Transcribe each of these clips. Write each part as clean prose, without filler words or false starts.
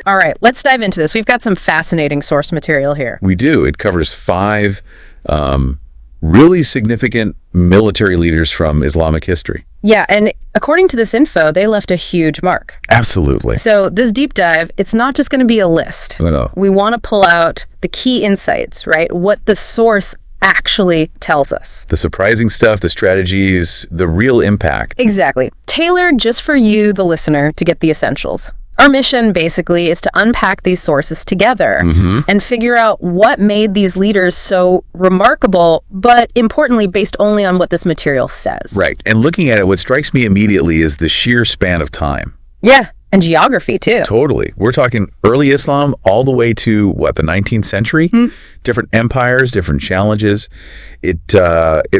All right, let's dive into this. We've got some fascinating source material here. We do. It covers 5 really significant military leaders from Islamic history. Yeah, and according to this info, they left a huge mark. Absolutely. So this deep dive, it's not just going to be a list. No. We want to pull out the key insights, right? What the source actually tells us. The surprising stuff, the strategies, the real impact. Exactly. Tailored just for you, the listener, to get the essentials. Our mission, basically, is to unpack these sources together and figure out what made these leaders so remarkable, but importantly, based only on what this material says. Right. And looking at it, what strikes me immediately is the sheer span of time. Yeah, and geography, too. Totally. We're talking early Islam all the way to, the 19th century? Different empires, different challenges. It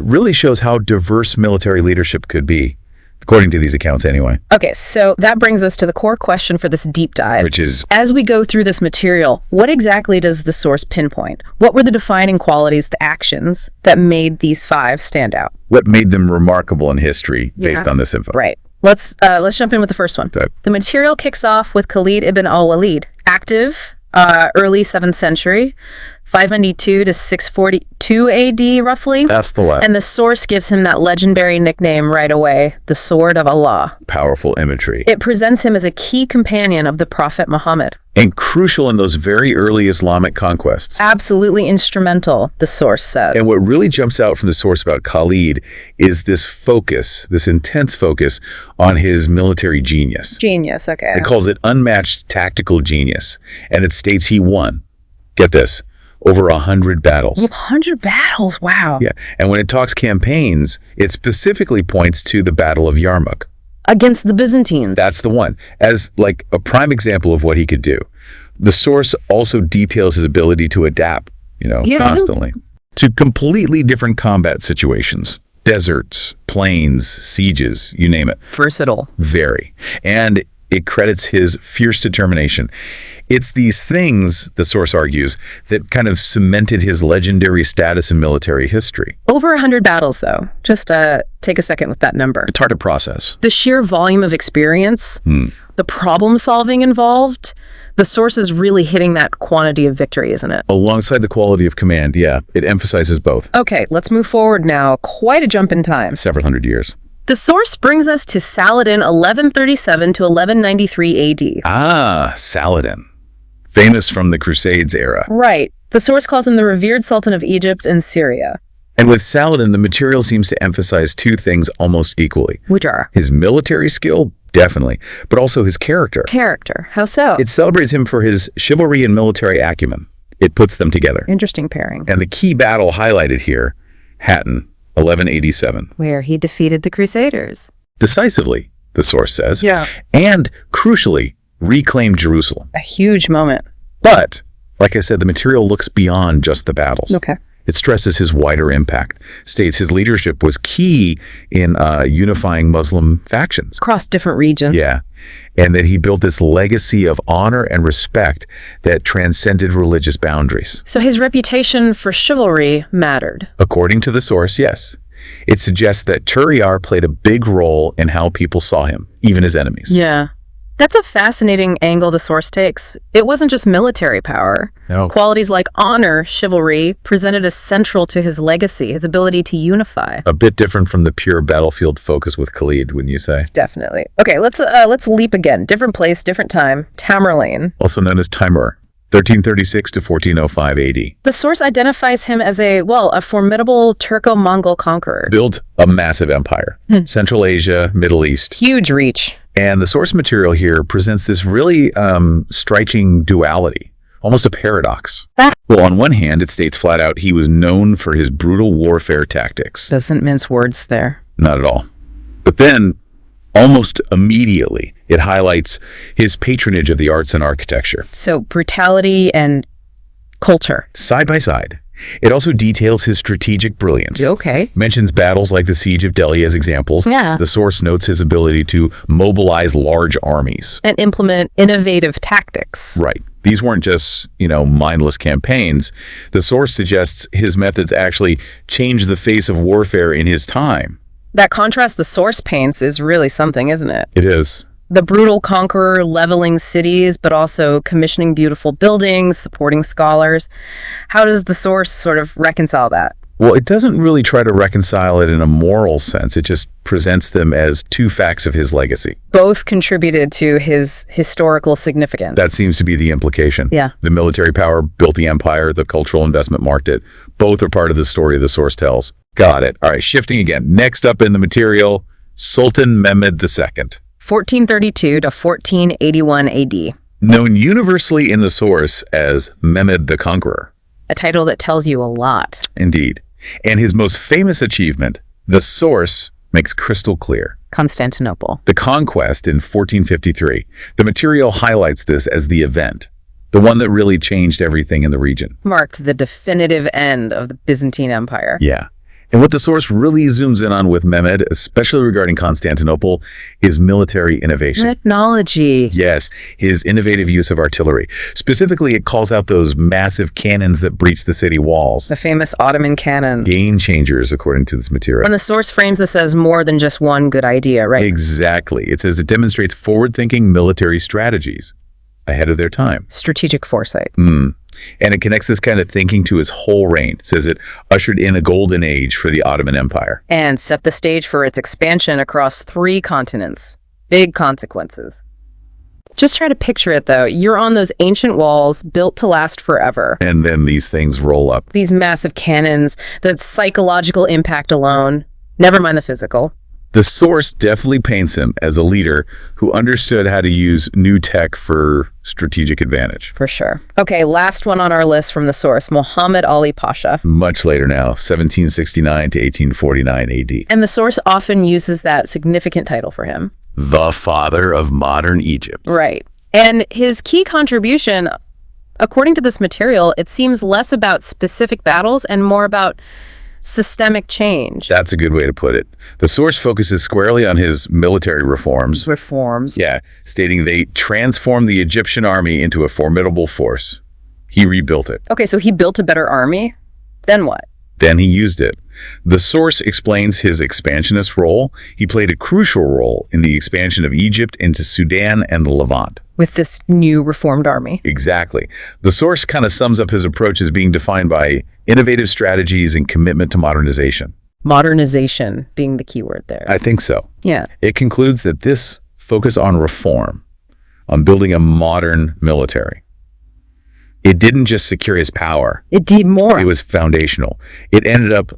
really shows how diverse military leadership could be. According to these accounts, anyway. Okay, so that brings us to the core question for this deep dive. Which is, as we go through this material, what exactly does the source pinpoint? What were the defining qualities, the actions, that made these 5 stand out? what made them remarkable in history based on this info? Right. Let's jump in with the first one. Okay. The material kicks off with Khalid ibn al-Walid, active early 7th century, 592 to 642 AD, roughly. That's the one. And the source gives him that legendary nickname right away, the Sword of Allah. Powerful imagery. It presents him as a key companion of the Prophet Muhammad. And crucial in those very early Islamic conquests. Absolutely instrumental, the source says. And what really jumps out from the source about Khalid is this focus, this intense focus on his military genius. Genius, okay. It calls it unmatched tactical genius. And it states he won, get this, over 100 battles. 100 battles, wow. Yeah, and when it talks campaigns, it specifically points to the Battle of Yarmouk. Against the Byzantines. That's the one, as like a prime example of what he could do. The source also details his ability to adapt, constantly, to completely different combat situations. Deserts, plains, sieges, you name it. Versatile. Very. And it credits his fierce determination. It's these things, the source argues, that kind of cemented his legendary status in military history. Over 100 battles, though. Just take a second with that number. It's hard to process. The sheer volume of experience, the problem solving involved, the source is really hitting that quantity of victory, isn't it? Alongside the quality of command, yeah. It emphasizes both. Okay, let's move forward now. Quite a jump in time. Several hundred years. The source brings us to Saladin 1137 to 1193 AD. Ah, Saladin. Famous from the Crusades era. Right. The source calls him the revered Sultan of Egypt and Syria. And with Saladin, the material seems to emphasize two things almost equally. Which are? His military skill, definitely, but also his character. Character. How so? It celebrates him for his chivalry and military acumen. It puts them together. Interesting pairing. And the key battle highlighted here, Hattin, 1187. Where he defeated the Crusaders. Decisively, the source says. Yeah. And, crucially, reclaimed Jerusalem. A huge moment. But, like I said, the material looks beyond just the battles. Okay. It stresses his wider impact, states his leadership was key in unifying Muslim factions. Across different regions. Yeah, and that he built this legacy of honor and respect that transcended religious boundaries. So his reputation for chivalry mattered. According to the source, yes. It suggests that Turiar played a big role in how people saw him, even his enemies. Yeah. That's a fascinating angle the source takes. It wasn't just military power. No. Qualities like honor, chivalry, presented as central to his legacy, his ability to unify. A bit different from the pure battlefield focus with Khalid, wouldn't you say? Definitely. Okay, let's leap again. Different place, different time. Tamerlane. Also known as Timur, 1336 to 1405 AD. The source identifies him as a formidable Turco-Mongol conqueror. Built a massive empire. Central Asia, Middle East. Huge reach. And the source material here presents this really striking duality, almost a paradox. Well, on one hand, it states flat out he was known for his brutal warfare tactics. Doesn't mince words there. Not at all. But then, almost immediately, it highlights his patronage of the arts and architecture. So brutality and culture. Side by side. It also details his strategic brilliance. Okay. Mentions battles like the Siege of Delhi as examples. Yeah. The source notes his ability to mobilize large armies. And implement innovative tactics. Right. These weren't just, mindless campaigns. The source suggests his methods actually changed the face of warfare in his time. That contrast the source paints is really something, isn't it? It is. The brutal conqueror leveling cities, but also commissioning beautiful buildings, supporting scholars. How does the source sort of reconcile that? Well, it doesn't really try to reconcile it in a moral sense. It just presents them as two facts of his legacy. Both contributed to his historical significance. That seems to be the implication. Yeah. The military power built the empire, the cultural investment marked it. Both are part of the story the source tells. Got it. All right, shifting again. Next up in the material, Sultan Mehmed II. 1432 to 1481 AD. Known universally in the source as Mehmed the Conqueror. A title that tells you a lot. Indeed. And his most famous achievement, the source makes crystal clear. Constantinople. The conquest in 1453. The material highlights this as the event, the one that really changed everything in the region. Marked the definitive end of the Byzantine Empire. Yeah. And what the source really zooms in on with Mehmed, especially regarding Constantinople, is military innovation. Technology. Yes, his innovative use of artillery. Specifically, it calls out those massive cannons that breach the city walls. The famous Ottoman cannon. Game changers, according to this material. And the source frames this as more than just one good idea, right? Exactly. It says it demonstrates forward-thinking military strategies ahead of their time. Strategic foresight. And it connects this kind of thinking to his whole reign. It says it ushered in a golden age for the Ottoman Empire. And set the stage for its expansion across 3 continents. Big consequences. Just try to picture it, though. You're on those ancient walls built to last forever. And then these things roll up. These massive cannons, the psychological impact alone, never mind the physical. The source definitely paints him as a leader who understood how to use new tech for strategic advantage. For sure. Okay, last one on our list from the source, Muhammad Ali Pasha. Much later now, 1769 to 1849 AD. And the source often uses that significant title for him. The father of modern Egypt. Right. And his key contribution, according to this material, it seems less about specific battles and more about systemic change. That's a good way to put it. The source focuses squarely on his military reforms. Yeah, stating they transformed the Egyptian army into a formidable force. He rebuilt it. Okay, so he built a better army? Then what? Then he used it. The source explains his expansionist role. He played a crucial role in the expansion of Egypt into Sudan and the Levant. With this new reformed army. Exactly. The source kind of sums up his approach as being defined by innovative strategies and commitment to modernization. Modernization being the key word there. I think so. Yeah. It concludes that this focus on reform, on building a modern military, it didn't just secure his power. It did more. It was foundational. It ended up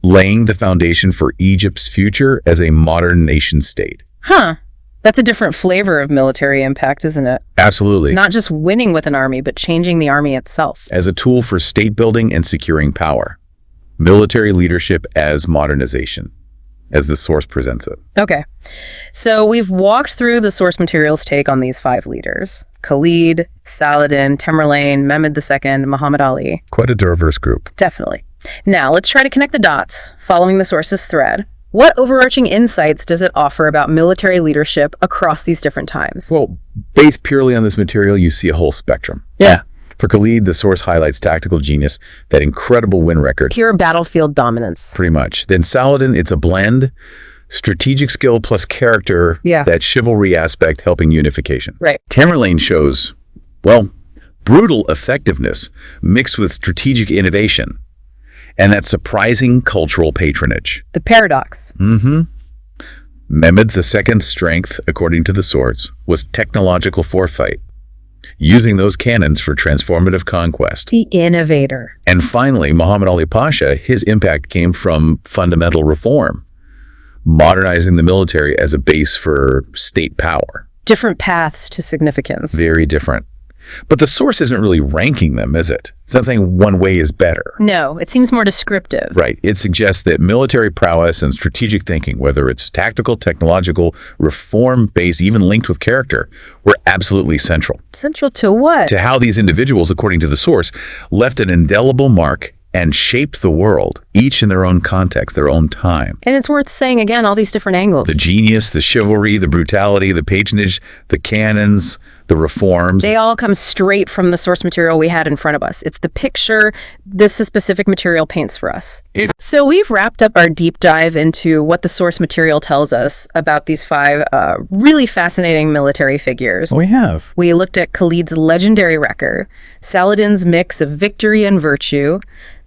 laying the foundation for Egypt's future as a modern nation state. Huh. That's a different flavor of military impact, isn't it? Absolutely. Not just winning with an army, but changing the army itself. As a tool for state building and securing power. Military leadership as modernization, as the source presents it. Okay. So we've walked through the source material's take on these 5 leaders. Khalid, Saladin, Tamerlane, Mehmed II, Muhammad Ali. Quite a diverse group. Definitely. Now, let's try to connect the dots, following the source's thread. What overarching insights does it offer about military leadership across these different times? Well, based purely on this material, you see a whole spectrum. Yeah. For Khalid, the source highlights tactical genius, that incredible win record. Pure battlefield dominance. Pretty much. Then Saladin, it's a blend, strategic skill plus character, Yeah. that chivalry aspect helping unification. Right. Tamerlane shows, well, brutal effectiveness mixed with strategic innovation and that surprising cultural patronage. The paradox. Mehmed II's strength, according to the source, was technological foresight, using those cannons for transformative conquest. The innovator. And finally, Muhammad Ali Pasha, his impact came from fundamental reform, modernizing the military as a base for state power. Different paths to significance. Very different. But the source isn't really ranking them, is it? It's not saying one way is better. No, it seems more descriptive. Right. It suggests that military prowess and strategic thinking, whether it's tactical, technological, reform-based, even linked with character, were absolutely central. Central to what? To how these individuals, according to the source, left an indelible mark and shaped the world, each in their own context, their own time. And it's worth saying again, all these different angles. The genius, the chivalry, the brutality, the patronage, the cannons, the the reforms. They all come straight from the source material we had in front of us. It's the picture this specific material paints for us. So we've wrapped up our deep dive into what the source material tells us about these 5 really fascinating military figures. We have. We looked at Khalid's legendary wrecker, Saladin's mix of victory and virtue,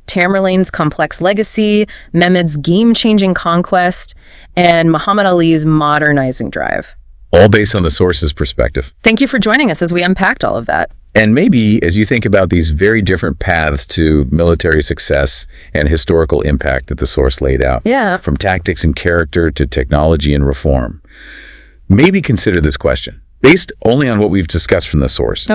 Tamerlane's complex legacy, Mehmed's game-changing conquest, and Muhammad Ali's modernizing drive. All based on the source's perspective. Thank you for joining us as we unpacked all of that. And maybe as you think about these very different paths to military success and historical impact that the source laid out, from tactics and character to technology and reform, maybe consider this question. Based only on what we've discussed from the source,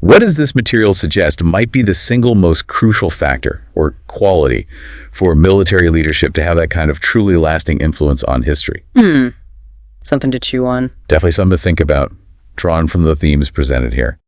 what does this material suggest might be the single most crucial factor or quality for military leadership to have that kind of truly lasting influence on history? Something to chew on. Definitely something to think about, drawn from the themes presented here.